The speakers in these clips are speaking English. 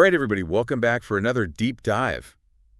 All right, everybody, welcome back for another deep dive.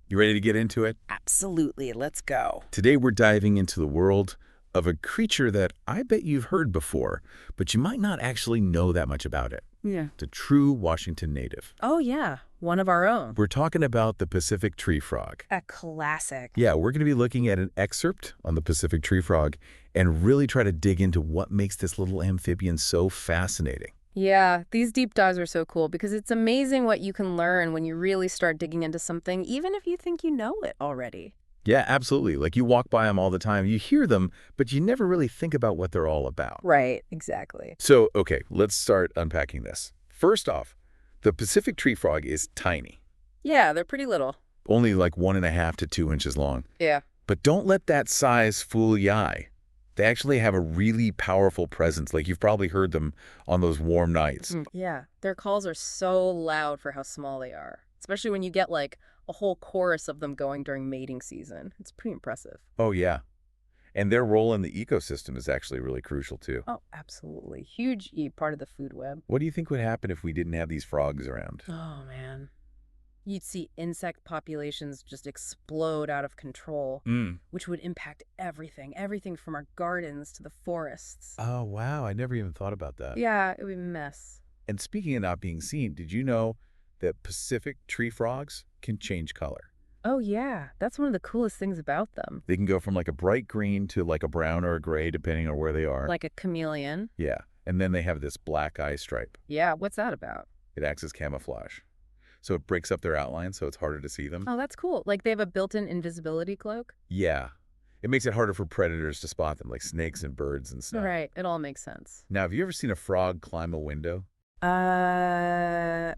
You ready to get into it? Absolutely. Let's go. Today, we're diving into the world of a creature that I bet you've heard before, but you might not actually know that much about it. Yeah. The true Washington native. Oh, yeah. One of our own. We're talking about the Pacific tree frog. A classic. Yeah, we're going to be looking at an excerpt on the Pacific tree frog and really try to dig into what makes this little amphibian so fascinating. Yeah, these deep dives are so cool because it's amazing what you can learn when you really start digging into something, even if you think you know it already. Yeah, absolutely. Like you walk by them all the time, you hear them, but you never really think about what they're all about. Right, exactly. So, okay, let's start unpacking this. First off, the Pacific tree frog is tiny, Yeah, they're pretty little. only like 1.5 to 2 inches long. Yeah. But don't let that size fool your eye. They actually have a really powerful presence, like you've probably heard them on those warm nights. Yeah, their calls are so loud for how small they are, especially when you get like a whole chorus of them going during mating season. It's pretty impressive. Oh, yeah. And their role in the ecosystem is actually really crucial, too. Oh, absolutely. Huge part of the food web. What do you think would happen if we didn't have these frogs around? Oh, man. You'd see insect populations just explode out of control, which would impact everything from our gardens to the forests. Oh, wow. I never even thought about that. Yeah, it would be a mess. And speaking of not being seen, did you know that Pacific tree frogs can change color? Oh, yeah. That's one of the coolest things about them. They can go from like a bright green to like a brown or a gray, depending on where they are. Like a chameleon. Yeah. And then they have this black eye stripe. Yeah, what's that about? It acts as camouflage. So it breaks up their outline so it's harder to see them. Oh, that's cool. Like they have a built-in invisibility cloak? Yeah. It makes it harder for predators to spot them, like snakes and birds and stuff. Right. It all makes sense. Now, have you ever seen a frog climb a window? I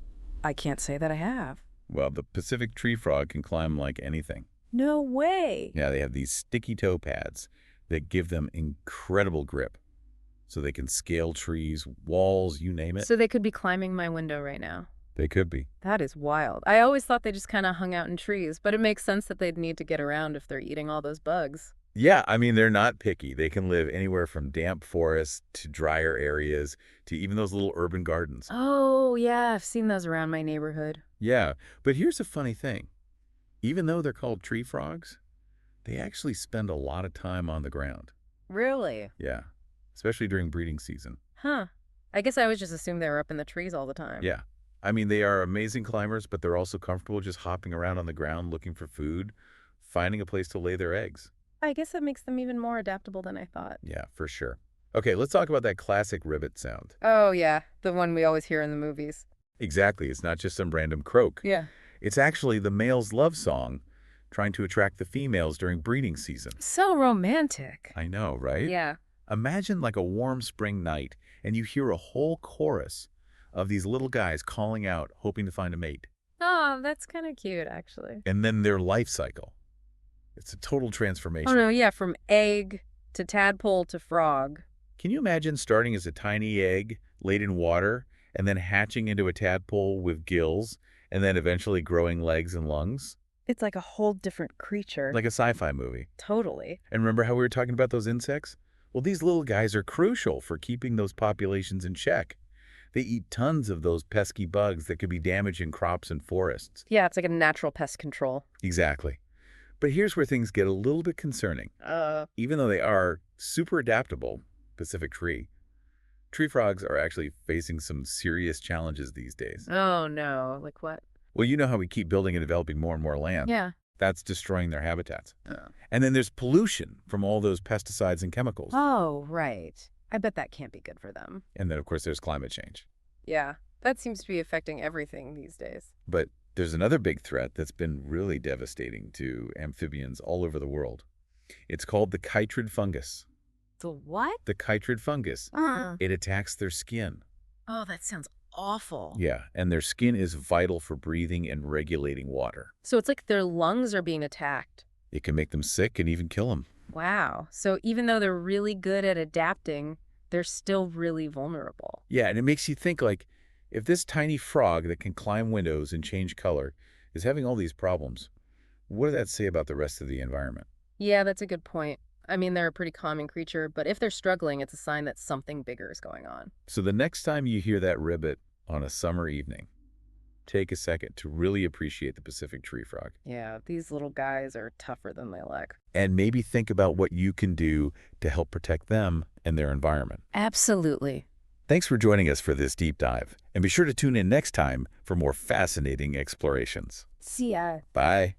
can't say that I have. Well, the Pacific tree frog can climb like anything. No way. Yeah, they have these sticky toe pads that give them incredible grip. So they can scale trees, walls, you name it. So they could be climbing my window right now. They could be. That is wild. I always thought they just kind of hung out in trees, but it makes sense that they'd need to get around if they're eating all those bugs. Yeah, I mean, they're not picky. They can live anywhere from damp forests to drier areas to even those little urban gardens. Oh, yeah, I've seen those around my neighborhood. Yeah, but here's a funny thing. Even though they're called tree frogs, they actually spend a lot of time on the ground. Really? Yeah, especially during breeding season. Huh. I guess I always just assumed they were up in the trees all the time. Yeah. I mean, they are amazing climbers, but they're also comfortable just hopping around on the ground looking for food, finding a place to lay their eggs. I guess that makes them even more adaptable than I thought. Yeah, for sure. Okay, let's talk about that classic ribbit sound. Oh, yeah, the one we always hear in the movies. Exactly. It's not just some random croak. Yeah. It's actually the male's love song trying to attract the females during breeding season. So romantic. I know, right? Yeah. Imagine like a warm spring night and you hear a whole chorus of these little guys calling out, hoping to find a mate. Oh, that's kind of cute, actually. And then their life cycle. It's a total transformation. Oh, no, yeah, from egg to tadpole to frog. Can you imagine starting as a tiny egg laid in water and then hatching into a tadpole with gills and then eventually growing legs and lungs? It's like a whole different creature. Like a sci-fi movie. Totally. And remember how we were talking about those insects? Well, these little guys are crucial for keeping those populations in check. They eat tons of those pesky bugs that could be damaging crops and forests. Yeah, it's like a natural pest control. Exactly. But here's where things get a little bit concerning. Even though they are super adaptable, Pacific tree frogs are actually facing some serious challenges these days. Oh, no. Like what? Well, you know how we keep building and developing more and more land. Yeah. That's destroying their habitats. And then there's pollution from all those pesticides and chemicals. Oh, right. I bet that can't be good for them. And then, of course, there's climate change. Yeah, that seems to be affecting everything these days. But there's another big threat that's been really devastating to amphibians all over the world. It's called the chytrid fungus. The what? The chytrid fungus. It attacks their skin. Oh, that sounds awful. Yeah, and their skin is vital for breathing and regulating water. So it's like their lungs are being attacked. It can make them sick and even kill them. Wow. So even though they're really good at adapting, they're still really vulnerable. Yeah, and it makes you think, like, if this tiny frog that can climb windows and change color is having all these problems, what does that say about the rest of the environment? Yeah, that's a good point. I mean, they're a pretty common creature, but if they're struggling, it's a sign that something bigger is going on. So the next time you hear that ribbit on a summer evening, take a second to really appreciate the Pacific tree frog. Yeah, these little guys are tougher than they look. And maybe think about what you can do to help protect them and their environment. Absolutely. Thanks for joining us for this deep dive. And be sure to tune in next time for more fascinating explorations. See ya. Bye.